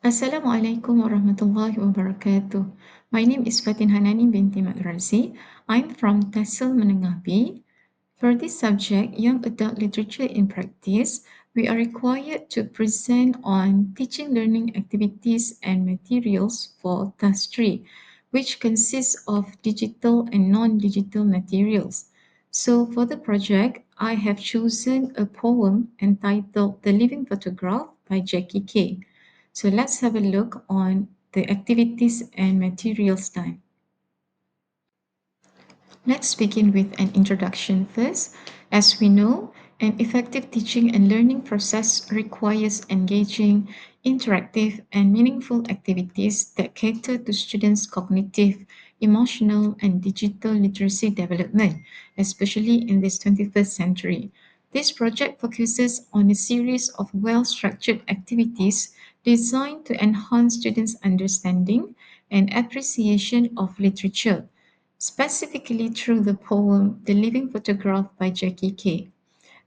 Assalamualaikum warahmatullahi wabarakatuh. My name is Fatin Hanani binti Madrazi. I'm from Tehsil Menengah B. For this subject, Young Adult Literature in Practice, we are required to present on teaching learning activities and materials for Task 3, which consists of digital and non-digital materials. So for the project, I have chosen a poem entitled The Living Photograph by Jackie Kay. So let's have a look on the activities and materials time. Let's begin with an introduction first. As we know, an effective teaching and learning process requires engaging, interactive, and meaningful activities that cater to students' cognitive, emotional, and digital literacy development, especially in this 21st century. This project focuses on a series of well structured activities designed to enhance students' understanding and appreciation of literature, specifically through the poem The Living Photograph by Jackie Kay.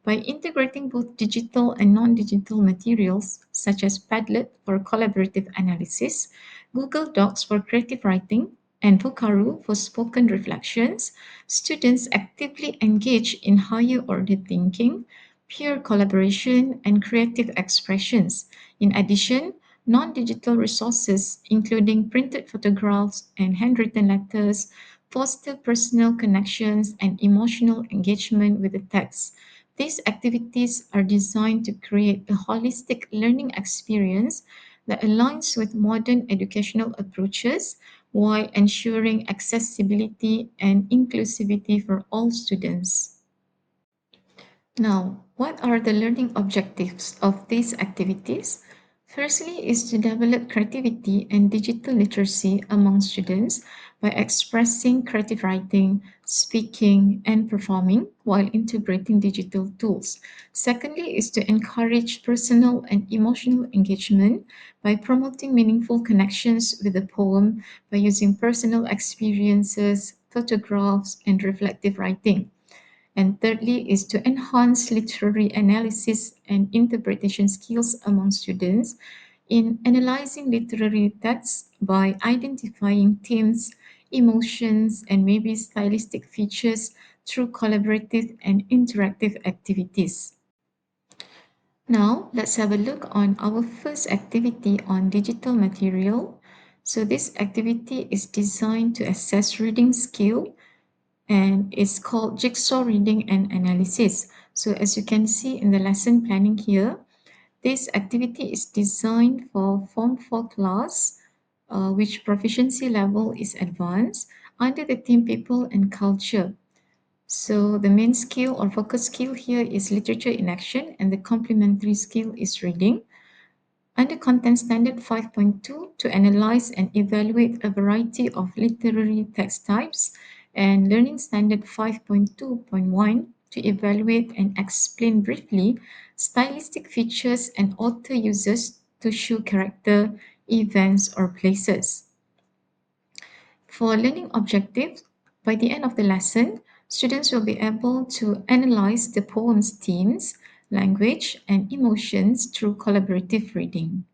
By integrating both digital and non-digital materials, such as Padlet for collaborative analysis, Google Docs for creative writing, and Vokaru for spoken reflections, students actively engage in higher order thinking, peer collaboration, and creative expressions. In addition, non-digital resources, including printed photographs and handwritten letters, foster personal connections and emotional engagement with the text. These activities are designed to create a holistic learning experience that aligns with modern educational approaches while ensuring accessibility and inclusivity for all students. Now, what are the learning objectives of these activities? Firstly, is to develop creativity and digital literacy among students by expressing creative writing, speaking, and performing while integrating digital tools. Secondly, is to encourage personal and emotional engagement by promoting meaningful connections with the poem by using personal experiences, photographs, and reflective writing. And thirdly is to enhance literary analysis and interpretation skills among students in analyzing literary texts by identifying themes, emotions, and maybe stylistic features through collaborative and interactive activities. Now, let's have a look on our first activity on digital material. So this activity is designed to assess reading skill and it's called Jigsaw Reading and Analysis. So as you can see in the lesson planning here, this activity is designed for Form 4 class, which proficiency level is advanced under the theme People and Culture. So the main skill or focus skill here is literature in action and the complementary skill is reading. Under Content Standard 5.2 to analyze and evaluate a variety of literary text types, and Learning Standard 5.2.1 to evaluate and explain briefly stylistic features and author uses to show character, events, or places. For learning objectives, by the end of the lesson, students will be able to analyze the poem's themes, language, and emotions through collaborative reading.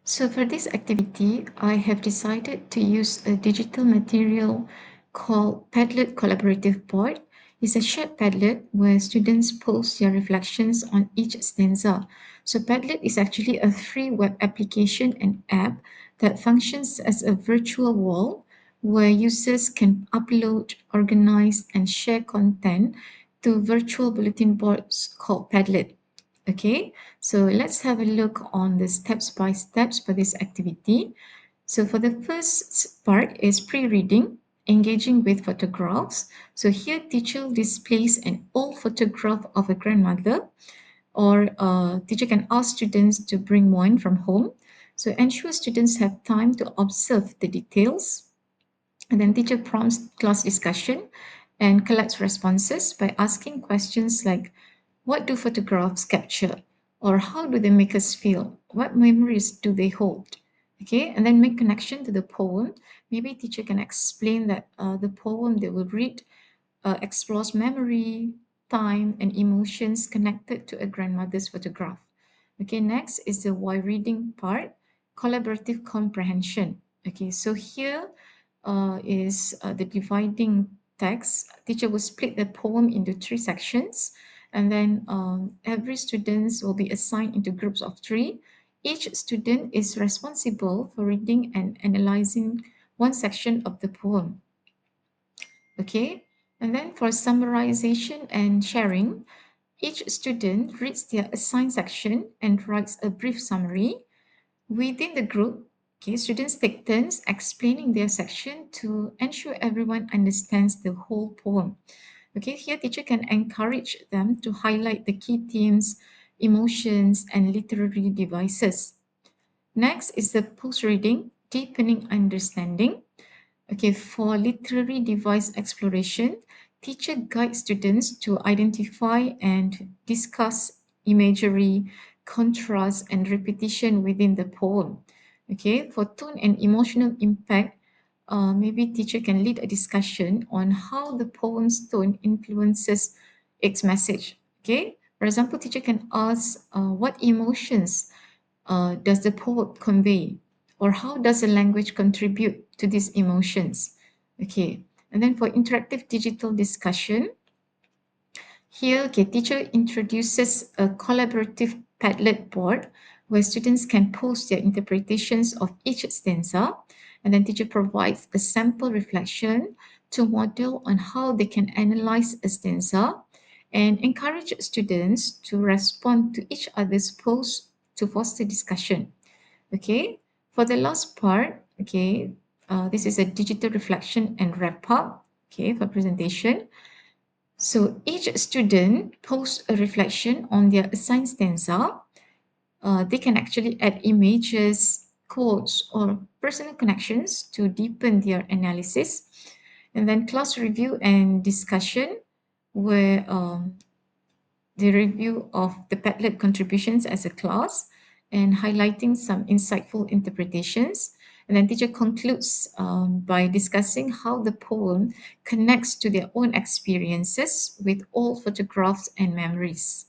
So for this activity, I have decided to use a digital material called Padlet Collaborative Board. It's a shared Padlet where students post their reflections on each stanza. So Padlet is actually a free web application and app that functions as a virtual wall where users can upload, organize, and share content to virtual bulletin boards called Padlet. Okay, so let's have a look on the steps by steps for this activity. So for the first part is pre-reading, engaging with photographs. So here teacher displays an old photograph of a grandmother or teacher can ask students to bring one from home. So ensure students have time to observe the details. And then teacher prompts class discussion and collects responses by asking questions like what do photographs capture? Or how do they make us feel? What memories do they hold? Okay, and then make connection to the poem. Maybe teacher can explain that the poem they will read explores memory, time, and emotions connected to a grandmother's photograph. Okay, next is the while reading part, collaborative comprehension. Okay, so here is the dividing text. Teacher will split the poem into three sections, and then every students will be assigned into groups of three. Each student is responsible for reading and analyzing one section of the poem. Okay, and then for summarization and sharing, each student reads their assigned section and writes a brief summary. Within the group, okay, students take turns explaining their section to ensure everyone understands the whole poem. Okay, here teacher can encourage them to highlight the key themes, emotions, and literary devices. Next is the post reading, deepening understanding. Okay, for literary device exploration, teacher guides students to identify and discuss imagery, contrast, and repetition within the poem. Okay, for tone and emotional impact, maybe teacher can lead a discussion on how the poem's tone influences its message. Okay, for example, teacher can ask what emotions does the poet convey, or how does the language contribute to these emotions? Okay, and then for interactive digital discussion, here, okay, teacher introduces a collaborative Padlet board where students can post their interpretations of each stanza, and then teacher provides a sample reflection to model on how they can analyze a stanza and encourage students to respond to each other's posts to foster discussion. Okay, for the last part, okay, this is a digital reflection and wrap up, okay, for presentation. So each student posts a reflection on their assigned stanza. They can actually add images, quotes, or personal connections to deepen their analysis. And then class review and discussion, where the review of the Padlet contributions as a class and highlighting some insightful interpretations. And then teacher concludes by discussing how the poem connects to their own experiences with all photographs and memories.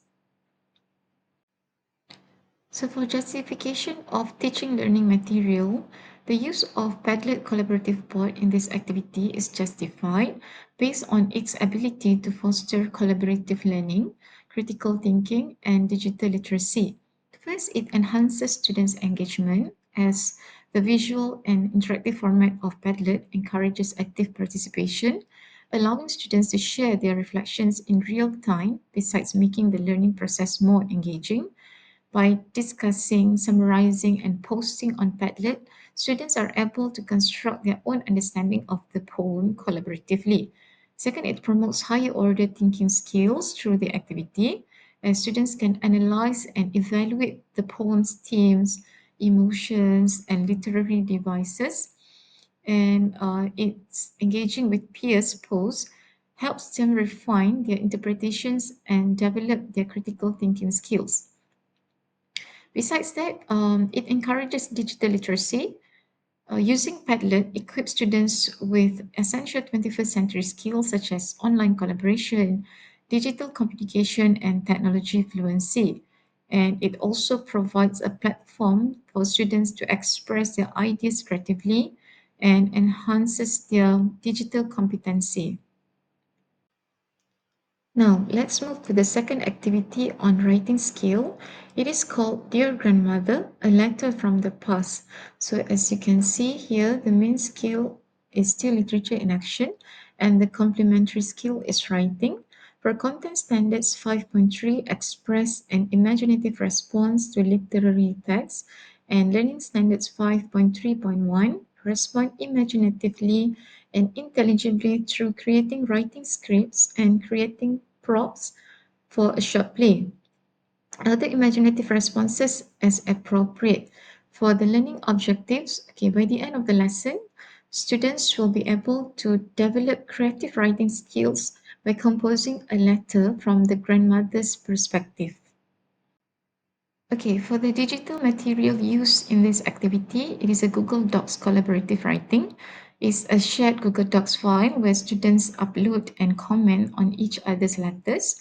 So, for justification of teaching learning material, the use of Padlet Collaborative Board in this activity is justified based on its ability to foster collaborative learning, critical thinking, and digital literacy. First, it enhances students' engagement as the visual and interactive format of Padlet encourages active participation, allowing students to share their reflections in real time, besides making the learning process more engaging. By discussing, summarizing, and posting on Padlet, students are able to construct their own understanding of the poem collaboratively. Second, it promotes higher order thinking skills through the activity, as students can analyze and evaluate the poem's themes, emotions, and literary devices. And it's engaging with peers posts helps them refine their interpretations and develop their critical thinking skills. Besides that, it encourages digital literacy. Using Padlet equips students with essential 21st century skills such as online collaboration, digital communication, and technology fluency. And it also provides a platform for students to express their ideas creatively and enhances their digital competency. Now, let's move to the second activity on writing skill. It is called Dear Grandmother, a letter from the past. So, as you can see here, the main skill is still literature in action, and the complementary skill is writing. For content standards 5.3, express an imaginative response to literary text, and learning standards 5.3.1, respond imaginatively and intelligibly through creating writing scripts and creating props for a short play. Other imaginative responses as appropriate. For the learning objectives, okay, by the end of the lesson, students will be able to develop creative writing skills by composing a letter from the grandmother's perspective. Okay, for the digital material used in this activity, it is a Google Docs collaborative writing. It's a shared Google Docs file where students upload and comment on each other's letters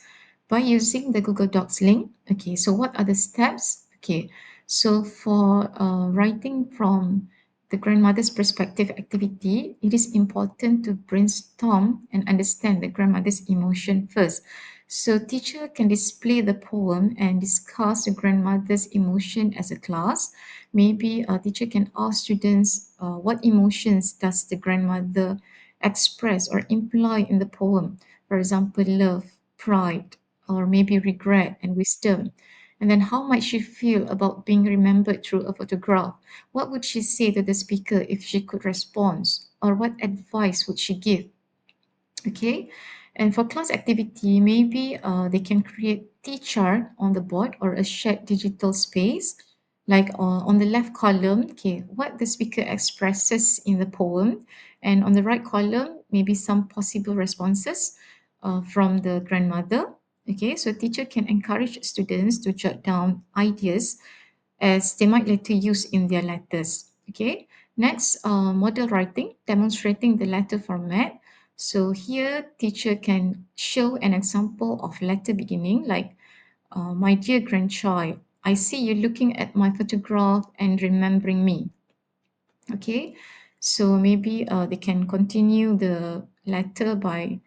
by using the Google Docs link. Okay, so what are the steps? Okay, so for writing from the grandmother's perspective activity, it is important to brainstorm and understand the grandmother's emotion first. So teacher can display the poem and discuss the grandmother's emotion as a class. Maybe a teacher can ask students what emotions does the grandmother express or imply in the poem. For example, love, pride, or maybe regret and wisdom. And then how might she feel about being remembered through a photograph? What would she say to the speaker if she could respond? Or what advice would she give? Okay. And for class activity, maybe they can create T-chart on the board or a shared digital space. Like on the left column, okay, what the speaker expresses in the poem. And on the right column, maybe some possible responses from the grandmother. Okay, so teacher can encourage students to jot down ideas as they might later use in their letters. Okay. Next, model writing, demonstrating the letter format. So here, teacher can show an example of letter beginning, like, my dear grandchild, I see you looking at my photograph and remembering me. Okay. So maybe they can continue the letter by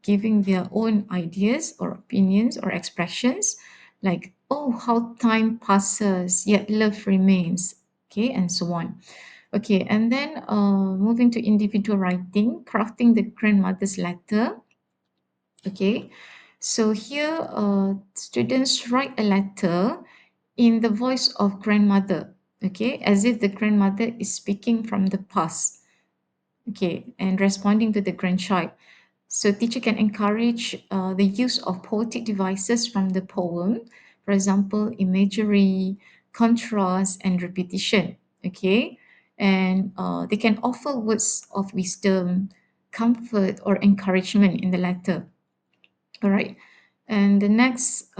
giving their own ideas or opinions or expressions like, oh, how time passes, yet love remains, okay, and so on. Okay, and then moving to individual writing, crafting the grandmother's letter. Okay, so here students write a letter in the voice of grandmother, okay, as if the grandmother is speaking from the past, okay, and responding to the grandchild. So teacher can encourage the use of poetic devices from the poem, for example, imagery, contrast, and repetition. Okay, and they can offer words of wisdom, comfort, or encouragement in the letter. All right, and the next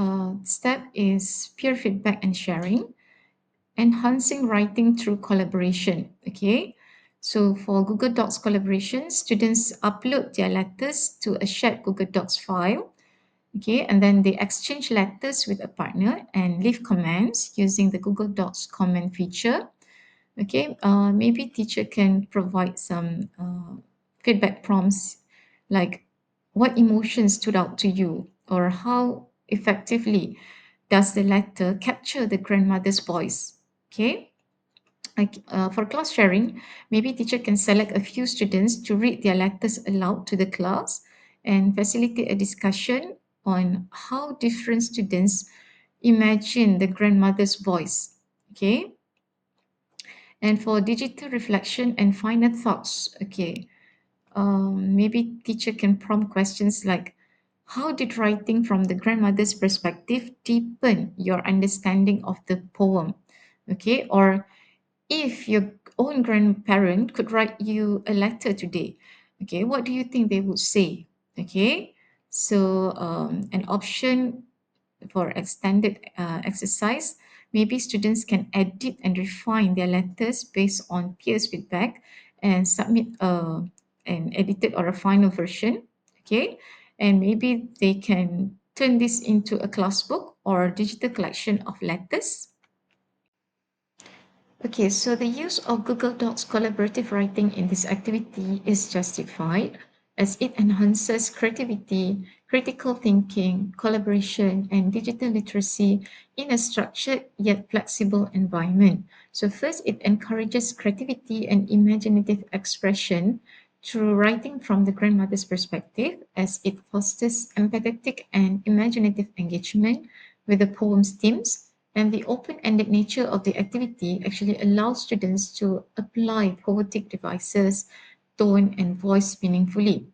step is peer feedback and sharing, enhancing writing through collaboration. Okay, so for Google Docs collaboration, students upload their letters to a shared Google Docs file. Okay, and then they exchange letters with a partner and leave comments using the Google Docs comment feature. Okay, maybe teacher can provide some feedback prompts like, what emotions stood out to you, or how effectively does the letter capture the grandmother's voice? Okay, like for class sharing, maybe teacher can select a few students to read their letters aloud to the class and facilitate a discussion on how different students imagine the grandmother's voice. Okay, and for digital reflection and final thoughts, okay, maybe teacher can prompt questions like, how did writing from the grandmother's perspective deepen your understanding of the poem? Okay, or if your own grandparent could write you a letter today, okay, what do you think they would say? Okay, so an option for extended exercise, maybe students can edit and refine their letters based on peers' feedback and submit an edited or a final version. Okay, and maybe they can turn this into a class book or digital collection of letters. Okay, so the use of Google Docs collaborative writing in this activity is justified as it enhances creativity, critical thinking, collaboration, and digital literacy in a structured yet flexible environment. So, first, it encourages creativity and imaginative expression through writing from the grandmother's perspective, as it fosters empathetic and imaginative engagement with the poem's themes, and the open-ended nature of the activity actually allows students to apply poetic devices, tone, and voice meaningfully.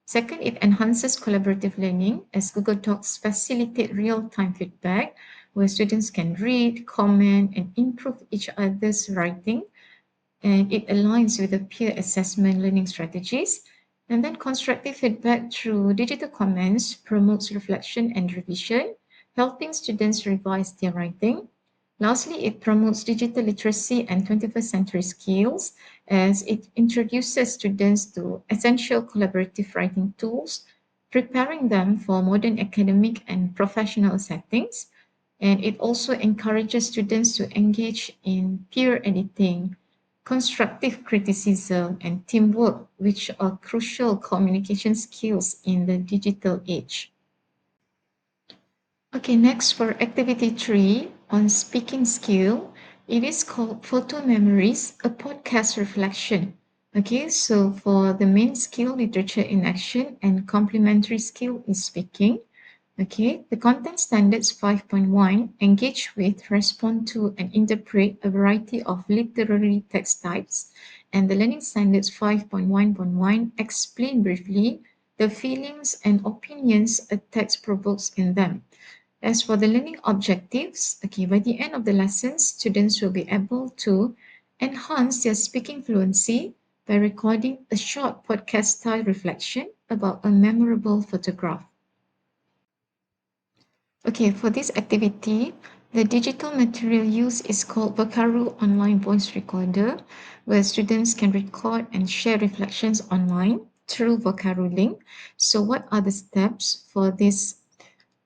Second, it enhances collaborative learning as Google Docs facilitate real-time feedback where students can read, comment, and improve each other's writing, and it aligns with the peer assessment learning strategies. And then constructive feedback through digital comments promotes reflection and revision, helping students revise their writing. Lastly, it promotes digital literacy and 21st century skills as it introduces students to essential collaborative writing tools, preparing them for modern academic and professional settings. And it also encourages students to engage in peer editing, constructive criticism, and teamwork, which are crucial communication skills in the digital age. Okay, next for activity three on speaking skill, it is called Photo Memories, a podcast reflection. Okay, so for the main skill, literature in action, and complementary skill is speaking. Okay, the content standards 5.1 engage with, respond to, and interpret a variety of literary text types. And the learning standards 5.1.1 explain briefly the feelings and opinions a text provokes in them. As for the learning objectives, okay, by the end of the lesson, students will be able to enhance their speaking fluency by recording a short podcast style reflection about a memorable photograph. Okay, for this activity, the digital material used is called Vocaru Online Voice Recorder, where students can record and share reflections online through Vocaru link. So, what are the steps for this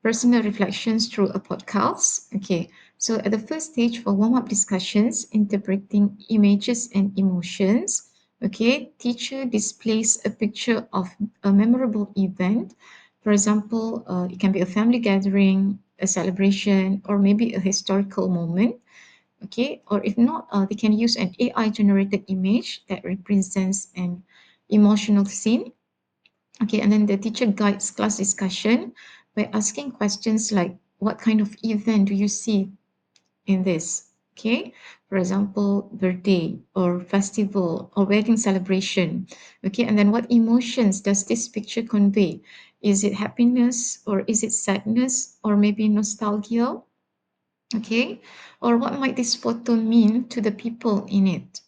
personal reflections through a podcast? Okay, so at the first stage for warm up discussions, interpreting images and emotions. Okay, teacher displays a picture of a memorable event. For example, it can be a family gathering, a celebration, or maybe a historical moment. Okay, or if not, they can use an AI generated image that represents an emotional scene. Okay, and then the teacher guides class discussion by asking questions like, what kind of event do you see in this? Okay, for example, birthday or festival or wedding celebration. Okay, and then what emotions does this picture convey? Is it happiness or is it sadness or maybe nostalgia? Okay, or what might this photo mean to the people in it?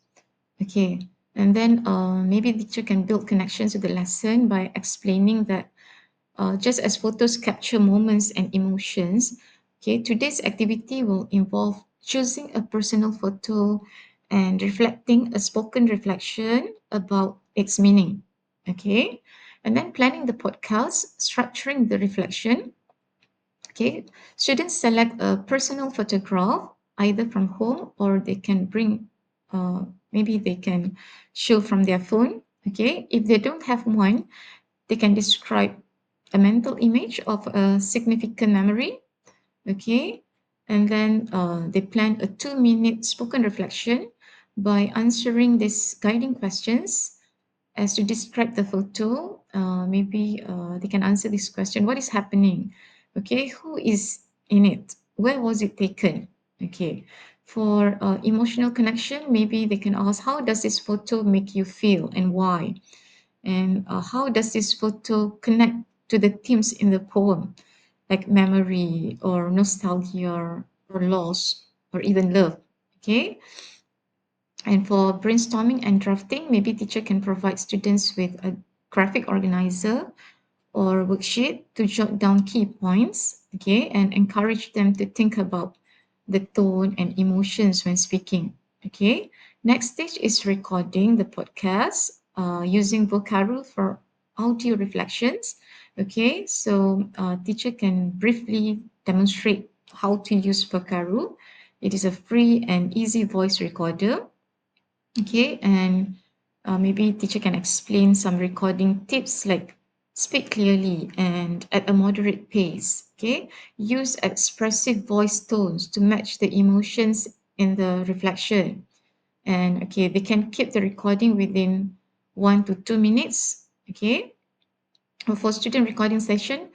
Okay, and then maybe the teacher can build connections to the lesson by explaining that just as photos capture moments and emotions, okay, today's activity will involve choosing a personal photo and reflecting a spoken reflection about its meaning. Okay, and then planning the podcast, structuring the reflection. Okay, students select a personal photograph either from home or they can bring, maybe they can show from their phone. Okay, if they don't have one, they can describe a mental image of a significant memory. Okay, and then they plan a 2-minute spoken reflection by answering these guiding questions as to describe the photo. Maybe they can answer this question: what is happening? Okay, who is in it? Where was it taken? Okay, for emotional connection, maybe they can ask, how does this photo make you feel and why? And how does this photo connect to the themes in the poem, like memory or nostalgia or loss or even love? Okay. And for brainstorming and drafting, maybe teacher can provide students with a graphic organizer or worksheet to jot down key points, okay, and encourage them to think about the tone and emotions when speaking, okay. Next stage is recording the podcast using Vocaru for audio reflections, okay. So teacher can briefly demonstrate how to use Vocaru. It is a free and easy voice recorder. Okay, and maybe teacher can explain some recording tips like speak clearly and at a moderate pace. Okay, use expressive voice tones to match the emotions in the reflection. And okay, they can keep the recording within 1 to 2 minutes. Okay, for student recording session,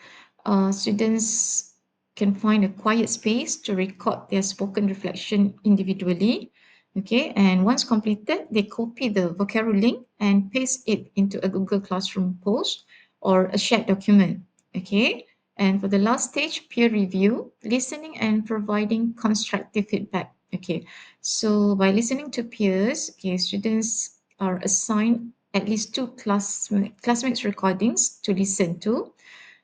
students can find a quiet space to record their spoken reflection individually. Okay, and once completed, they copy the Vocaro link and paste it into a Google Classroom post or a shared document. Okay, and for the last stage, peer review, listening and providing constructive feedback. Okay, so by listening to peers, okay, students are assigned at least two classmates recordings to listen to.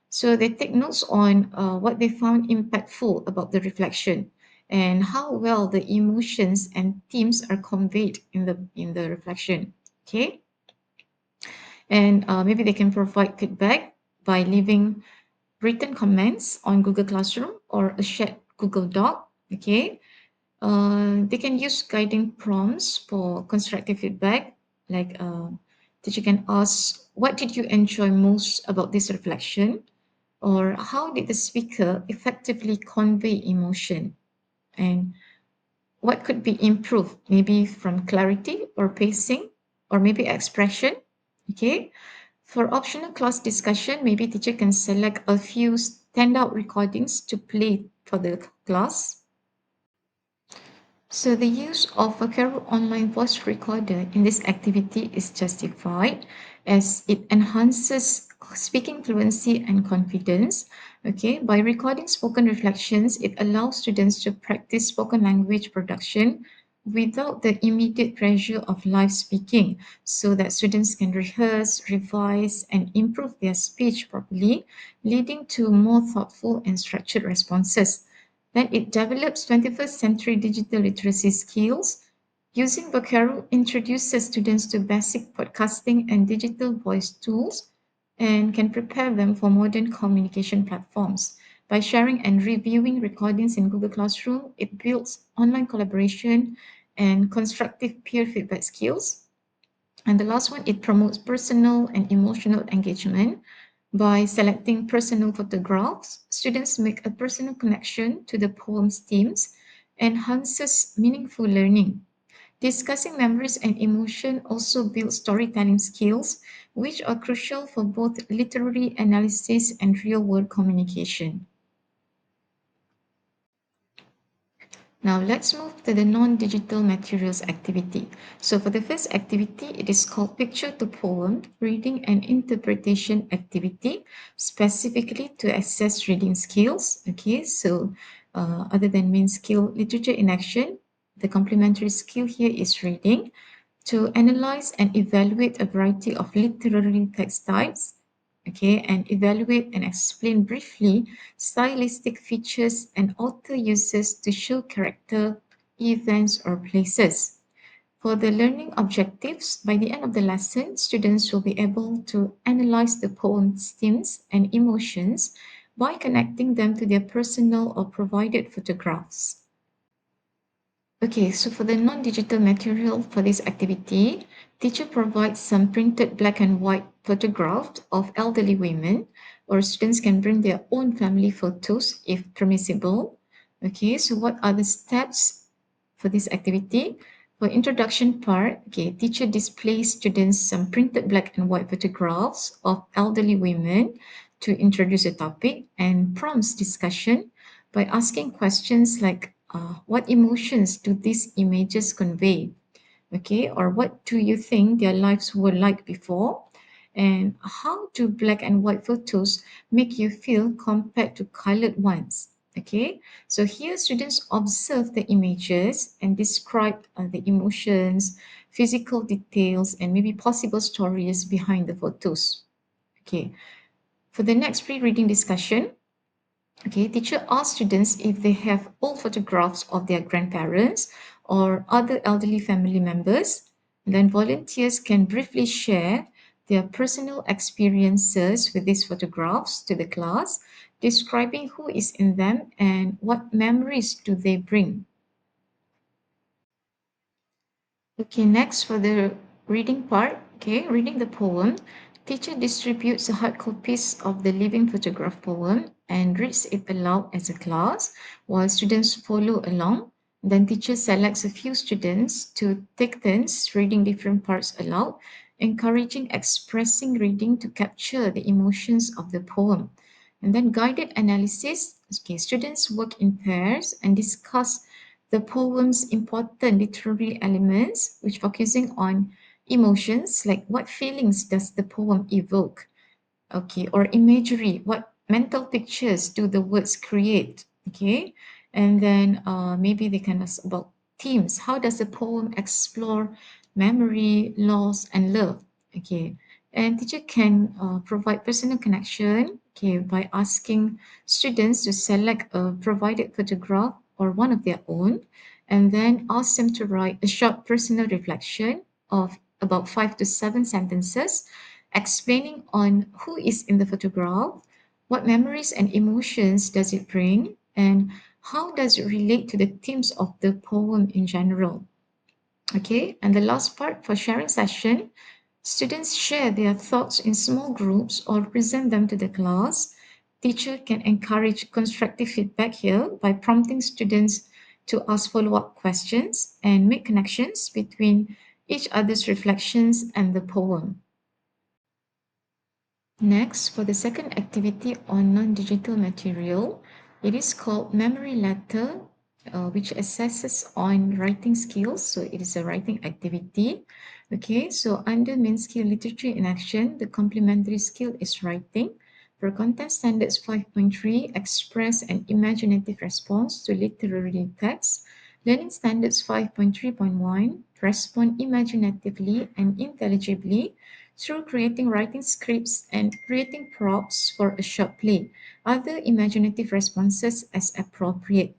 So they take notes on what they found impactful about the reflection and how well the emotions and themes are conveyed in the reflection. Okay, and maybe they can provide feedback by leaving written comments on Google Classroom or a shared Google Doc. Okay, they can use guiding prompts for constructive feedback, like teacher can ask, "What did you enjoy most about this reflection?" or "How did the speaker effectively convey emotion?" and what could be improved, maybe from clarity or pacing or maybe expression. Okay, for optional class discussion, maybe teacher can select a few standout recordings to play for the class. So the use of a Karo online voice recorder in this activity is justified as it enhances speaking fluency and confidence. Okay, by recording spoken reflections, it allows students to practice spoken language production without the immediate pressure of live speaking, so that students can rehearse, revise, and improve their speech properly, leading to more thoughtful and structured responses. Then it develops 21st century digital literacy skills. Using Vocaro introduces students to basic podcasting and digital voice tools and can prepare them for modern communication platforms. By sharing and reviewing recordings in Google Classroom, it builds online collaboration and constructive peer feedback skills. And the last one, it promotes personal and emotional engagement. By selecting personal photographs, students make a personal connection to the poem's themes, enhances meaningful learning. Discussing memories and emotion also builds storytelling skills, which are crucial for both literary analysis and real world communication. Now let's move to the non-digital materials activity. So for the first activity, it is called Picture to Poem, Reading and Interpretation Activity, specifically to assess reading skills. Okay, so other than main skill, literature in action, the complementary skill here is reading to analyze and evaluate a variety of literary text types, okay, and evaluate and explain briefly stylistic features and author uses to show character, events, or places. For the learning objectives, by the end of the lesson, students will be able to analyze the poem's themes and emotions by connecting them to their personal or provided photographs. Okay, so for the non-digital material for this activity, teacher provides some printed black and white photographs of elderly women, or students can bring their own family photos if permissible. Okay, so what are the steps for this activity? For introduction part, okay, teacher displays students some printed black and white photographs of elderly women to introduce a topic and prompts discussion by asking questions like what emotions do these images convey? Okay, or what do you think their lives were like before? And how do black and white photos make you feel compared to colored ones? Okay, so here students observe the images and describe the emotions, physical details, and maybe possible stories behind the photos. Okay, for the next pre-reading discussion, okay, teacher asks students if they have old photographs of their grandparents or other elderly family members. Then volunteers can briefly share their personal experiences with these photographs to the class, describing who is in them and what memories do they bring. Okay, next for the reading part, okay, reading the poem, teacher distributes the hard copies of the living photograph poem and reads it aloud as a class while students follow along. Then teacher selects a few students to take turns reading different parts aloud, encouraging expressing reading to capture the emotions of the poem. And then guided analysis, okay, students work in pairs and discuss the poem's important literary elements, which focusing on emotions, like what feelings does the poem evoke? Okay, or imagery, what mental pictures do the words create? Okay, and then maybe they can ask about themes. How does the poem explore memory, loss, and love? Okay, and teacher can provide personal connection, okay, by asking students to select a provided photograph or one of their own, and then ask them to write a short personal reflection of about 5 to 7 sentences explaining on who is in the photograph, what memories and emotions does it bring, and how does it relate to the themes of the poem in general? Okay, and the last part for sharing session, students share their thoughts in small groups or present them to the class. Teacher can encourage constructive feedback here by prompting students to ask follow-up questions and make connections between each other's reflections and the poem. Next, for the second activity on non-digital material, it is called Memory Letter, which assesses on writing skills. So it is a writing activity. Okay, so under main skill literature in action, the complementary skill is writing. For content standards 5.3, express an imaginative response to literary text. Learning standards 5.3.1, respond imaginatively and intelligibly through creating writing scripts and creating props for a short play, other imaginative responses as appropriate.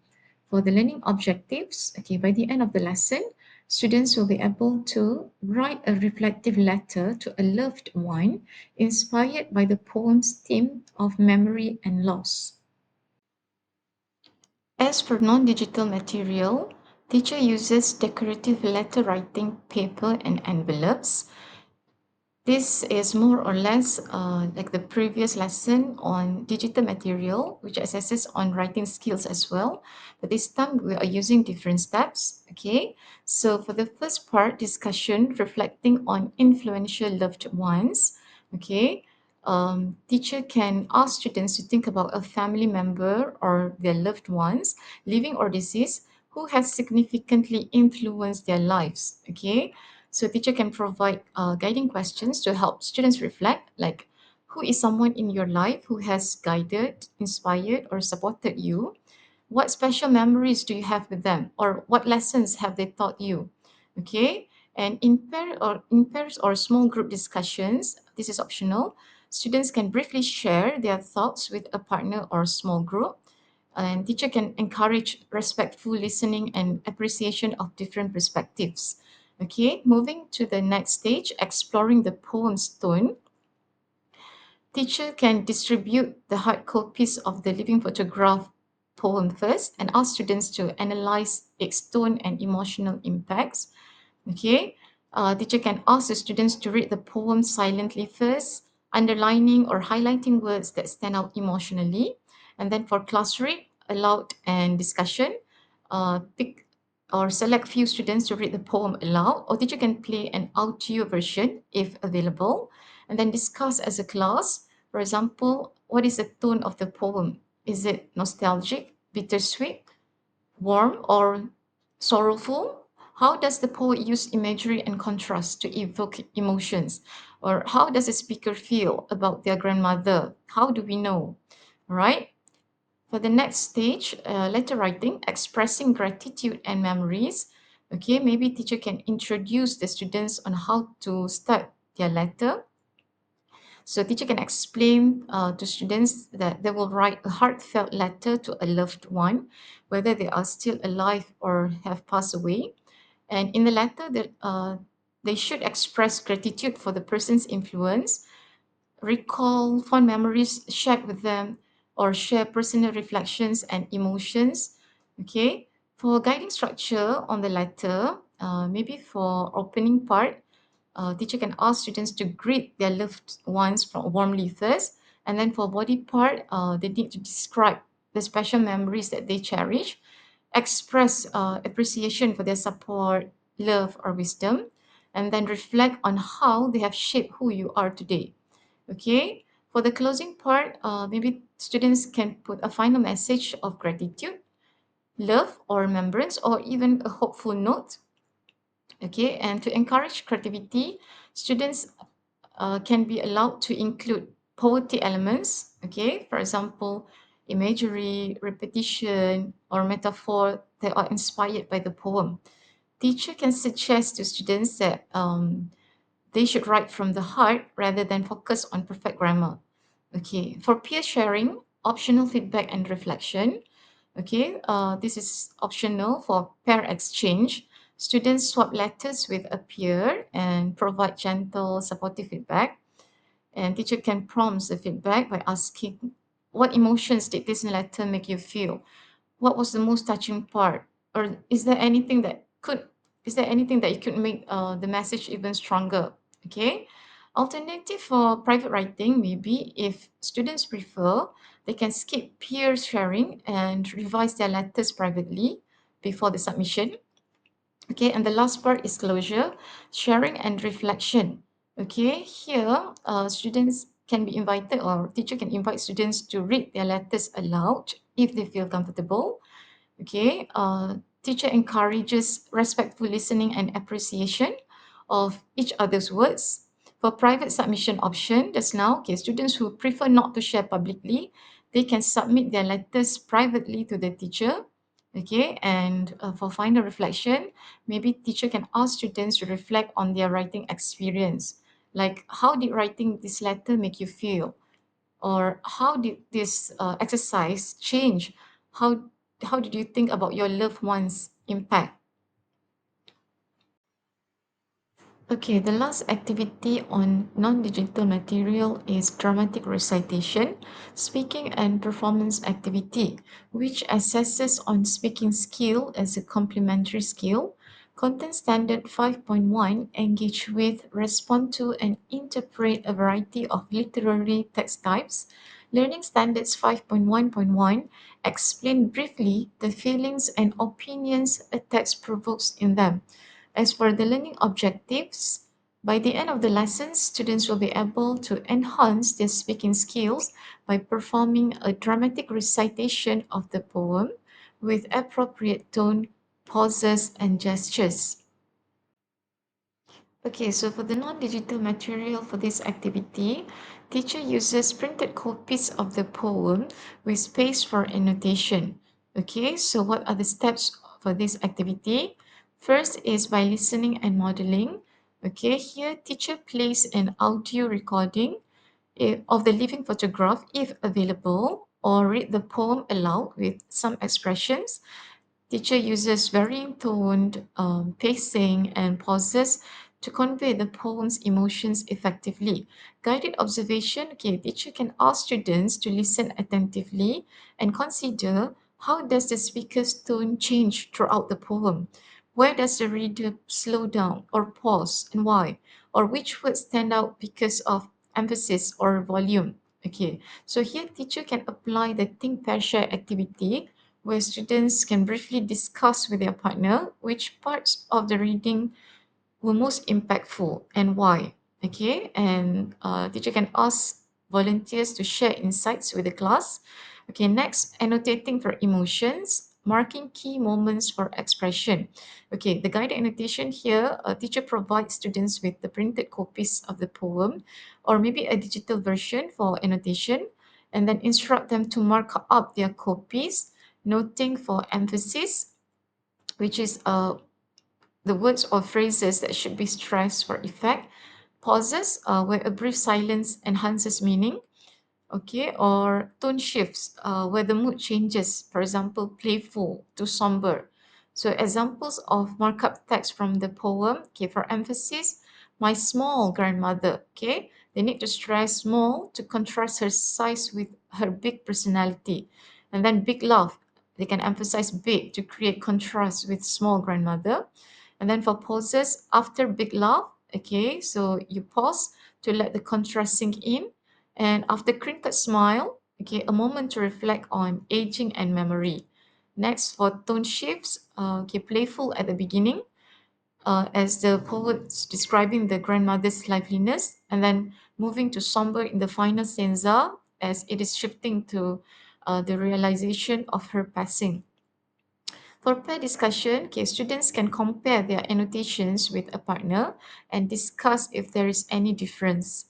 For the learning objectives, okay, by the end of the lesson, students will be able to write a reflective letter to a loved one inspired by the poem's theme of memory and loss. As for non-digital material, teacher uses decorative letter writing paper and envelopes. This is more or less like the previous lesson on digital material, which assesses on writing skills as well. But this time we are using different steps. Okay. So for the first part, discussion reflecting on influential loved ones. Okay. Teacher can ask students to think about a family member or their loved ones, living or deceased, who has significantly influenced their lives. Okay, so teacher can provide guiding questions to help students reflect, like who is someone in your life who has guided, inspired, or supported you? What special memories do you have with them, or what lessons have they taught you? Okay, and in pairs or small group discussions, this is optional. Students can briefly share their thoughts with a partner or small group, and teacher can encourage respectful listening and appreciation of different perspectives. Okay, moving to the next stage, exploring the poem's tone. Teacher can distribute the hard copies of the living photograph poem first and ask students to analyze its tone and emotional impacts. Okay, teacher can ask the students to read the poem silently first, underlining or highlighting words that stand out emotionally. And then for class read, aloud and discussion, pick or select few students to read the poem aloud, or teacher can play an audio version if available, and then discuss as a class. For example, what is the tone of the poem? Is it nostalgic, bittersweet, warm, or sorrowful? How does the poet use imagery and contrast to evoke emotions? Or how does the speaker feel about their grandmother? How do we know? Right? For the next stage, letter writing, expressing gratitude and memories. Okay, maybe teacher can introduce the students on how to start their letter. So teacher can explain to students that they will write a heartfelt letter to a loved one, whether they are still alive or have passed away. And in the letter, that they should express gratitude for the person's influence, recall fond memories shared with them, or share personal reflections and emotions. Okay, for guiding structure on the letter, maybe for opening part, teacher can ask students to greet their loved ones warmly first, and then for body part, they need to describe the special memories that they cherish, express appreciation for their support, love, or wisdom, and then reflect on how they have shaped who you are today. Okay, for the closing part, maybe students can put a final message of gratitude, love, or remembrance, or even a hopeful note. Okay, and to encourage creativity, students can be allowed to include poetic elements. Okay, for example, imagery, repetition, or metaphor that are inspired by the poem. Teacher can suggest to students that they should write from the heart rather than focus on perfect grammar. Okay, for peer sharing, optional feedback and reflection. Okay, this is optional for pair exchange. Students swap letters with a peer and provide gentle, supportive feedback. And teacher can prompt the feedback by asking, what emotions did this letter make you feel? What was the most touching part? Or is there anything that you could make the message even stronger? Okay. Alternative for private writing, maybe if students prefer, they can skip peer sharing and revise their letters privately before the submission. Okay, and the last part is closure, sharing and reflection. Okay, here students can be invited, or teacher can invite students to read their letters aloud if they feel comfortable. Okay, teacher encourages respectful listening and appreciation of each other's words. For private submission option, just now, okay, students who prefer not to share publicly, they can submit their letters privately to the teacher. Okay, and for final reflection, maybe teacher can ask students to reflect on their writing experience. Like, how did writing this letter make you feel? Or how did this exercise change how how did you think about your loved ones impact? Okay, the last activity on non-digital material is dramatic recitation, speaking and performance activity, which assesses on speaking skill as a complementary skill. Content standard 5.1 engage with, respond to, and interpret a variety of literary text types. Learning standards 5.1.1 explain briefly the feelings and opinions a text provokes in them. As for the learning objectives, by the end of the lesson, students will be able to enhance their speaking skills by performing a dramatic recitation of the poem with appropriate tone, pauses, and gestures. Okay, so for the non-digital material for this activity, teacher uses printed copies of the poem with space for annotation. Okay, so what are the steps for this activity? First is by listening and modeling. Okay, here teacher plays an audio recording of the living photograph if available, or read the poem aloud with some expressions. Teacher uses varying tone, pacing, and pauses to convey the poem's emotions effectively. Guided observation, okay, teacher can ask students to listen attentively and consider how does the speaker's tone change throughout the poem. Where does the reader slow down or pause and why? Or which words stand out because of emphasis or volume? Okay, so here teacher can apply the think pair share activity where students can briefly discuss with their partner which parts of the reading were most impactful and why. Okay, and teacher can ask volunteers to share insights with the class. Okay, next, annotating for emotions, marking key moments for expression. Okay, the guided annotation here, a teacher provides students with the printed copies of the poem or maybe a digital version for annotation, and then instruct them to mark up their copies, noting for emphasis, which is the words or phrases that should be stressed for effect, pauses where a brief silence enhances meaning, okay, or tone shifts where the mood changes, for example, playful to somber. So examples of markup text from the poem, okay, for emphasis, my small grandmother, okay, they need to stress small to contrast her size with her big personality. And then big love, they can emphasize big to create contrast with small grandmother. And then for pauses after big love, okay, so you pause to let the contrast sink in, and after crinkled smile, okay, a moment to reflect on aging and memory. Next, for tone shifts, okay, playful at the beginning, as the poet's describing the grandmother's liveliness, and then moving to somber in the final stanza as it is shifting to the realization of her passing. For pair discussion, okay, students can compare their annotations with a partner and discuss if there is any difference.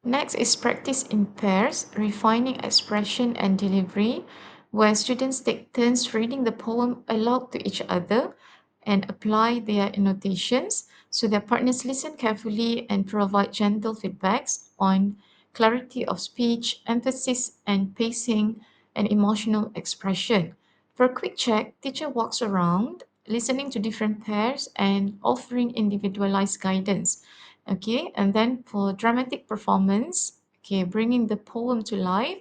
Next is practice in pairs, refining expression and delivery, where students take turns reading the poem aloud to each other and apply their annotations so their partners listen carefully and provide gentle feedbacks on clarity of speech, emphasis and pacing, and emotional expression. For a quick check, teacher walks around, listening to different pairs and offering individualized guidance. Okay, and then for dramatic performance, okay, bringing the poem to life.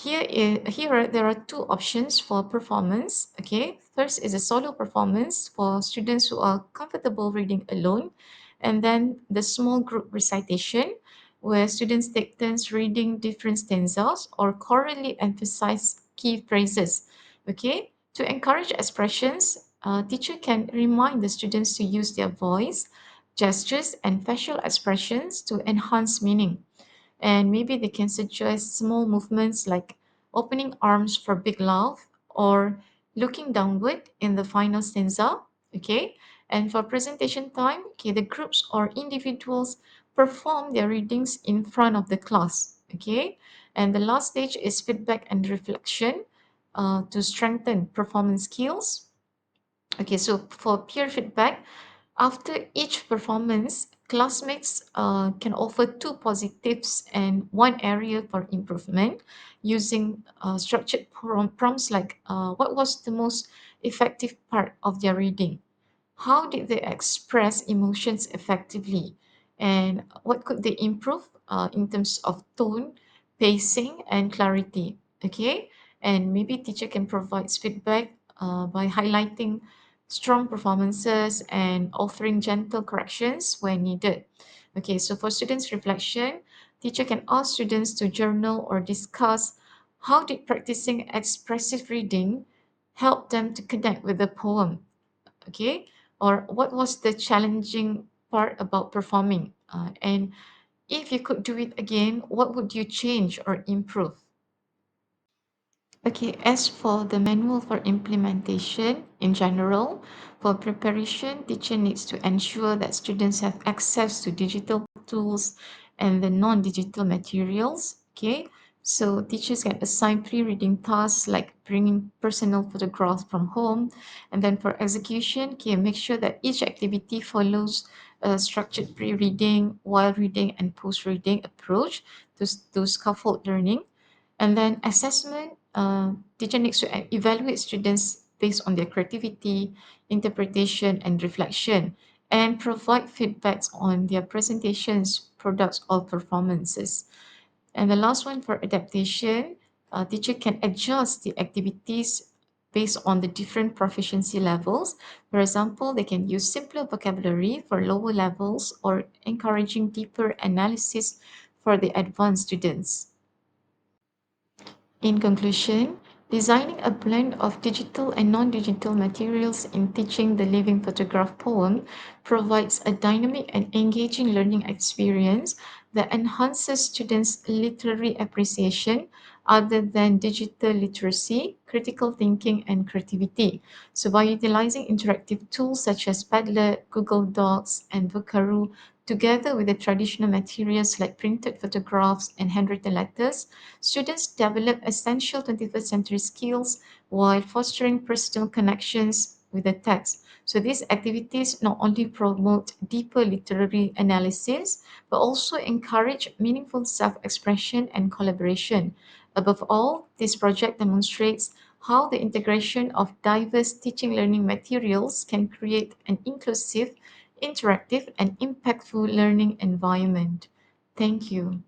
Here there are two options for performance. Okay, first is a solo performance for students who are comfortable reading alone, and then the small group recitation where students take turns reading different stanzas or chorally emphasize key phrases. Okay, to encourage expressions, teacher can remind the students to use their voice, gestures, and facial expressions to enhance meaning, and maybe they can suggest small movements like opening arms for big laugh or looking downward in the final stanza. Okay, and for presentation time, okay, the groups or individuals perform their readings in front of the class. Okay, and the last stage is feedback and reflection to strengthen performance skills. Okay, so for peer feedback, after each performance, classmates can offer two positives and one area for improvement using structured prompts like what was the most effective part of their reading? How did they express emotions effectively? And what could they improve in terms of tone, pacing, and clarity? Okay, and maybe teacher can provide feedback by highlighting strong performances and offering gentle corrections when needed. Okay, so for students' reflection, teacher can ask students to journal or discuss how did practicing expressive reading help them to connect with the poem. Okay, or what was the challenging part about performing, and if you could do it again, what would you change or improve? Okay, as for the manual for implementation in general, for preparation, teacher needs to ensure that students have access to digital tools and the non-digital materials. Okay, so teachers can assign pre-reading tasks like bringing personal photographs from home, and then for execution, okay, make sure that each activity follows a structured pre-reading, while reading, and post-reading approach to scaffold learning. And then assessment, teacher needs to evaluate students based on their creativity, interpretation, and reflection, and provide feedbacks on their presentations, products, or performances. And the last one for adaptation, teacher can adjust the activities based on the different proficiency levels. For example, they can use simpler vocabulary for lower levels or encouraging deeper analysis for the advanced students. In conclusion, designing a blend of digital and non-digital materials in teaching the living photograph poem provides a dynamic and engaging learning experience that enhances students' literary appreciation other than digital literacy, critical thinking, and creativity. So by utilizing interactive tools such as Padlet, Google Docs, and Vocaroo, together with the traditional materials like printed photographs and handwritten letters, students develop essential 21st century skills while fostering personal connections with the text. So these activities not only promote deeper literary analysis, but also encourage meaningful self-expression and collaboration. Above all, this project demonstrates how the integration of diverse teaching learning materials can create an inclusive, interactive, and impactful learning environment. Thank you.